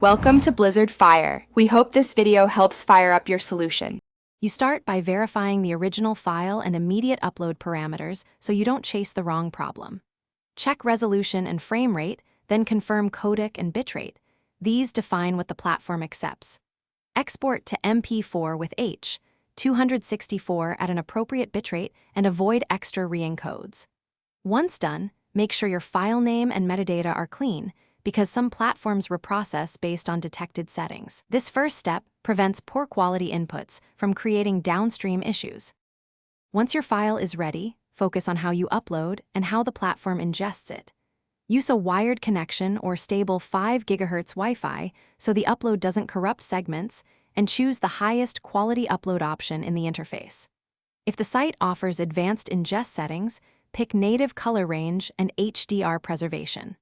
Welcome to Blizzard Fire. We hope this video helps fire up your solution. You start by verifying the original file and immediate upload parameters so you don't chase the wrong problem. Check resolution and frame rate, then confirm codec and bitrate. These define what the platform accepts. Export to MP4 with H, 264 at an appropriate bitrate, and avoid extra re-encodes. Once done, make sure your file name and metadata are clean, because some platforms reprocess based on detected settings. This first step prevents poor quality inputs from creating downstream issues. Once your file is ready, focus on how you upload and how the platform ingests it. Use a wired connection or stable 5 GHz Wi-Fi so the upload doesn't corrupt segments, and choose the highest quality upload option in the interface. If the site offers advanced ingest settings, pick native color range and HDR preservation.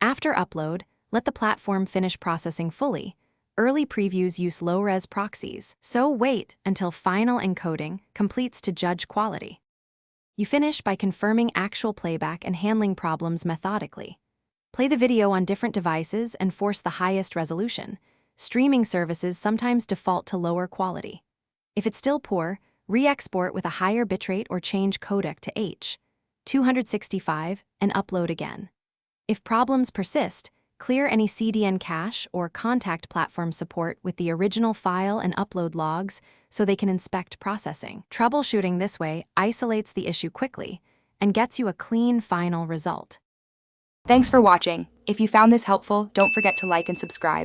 After upload, let the platform finish processing fully. Early previews use low-res proxies, so wait until final encoding completes to judge quality. You finish by confirming actual playback and handling problems methodically. Play the video on different devices and force the highest resolution. Streaming services sometimes default to lower quality. If it's still poor, re-export with a higher bitrate or change codec to H, 265, and upload again. If problems persist, clear any CDN cache or contact platform support with the original file and upload logs so they can inspect processing. Troubleshooting this way isolates the issue quickly and gets you a clean final result. Thanks for watching. If you found this helpful, don't forget to like and subscribe.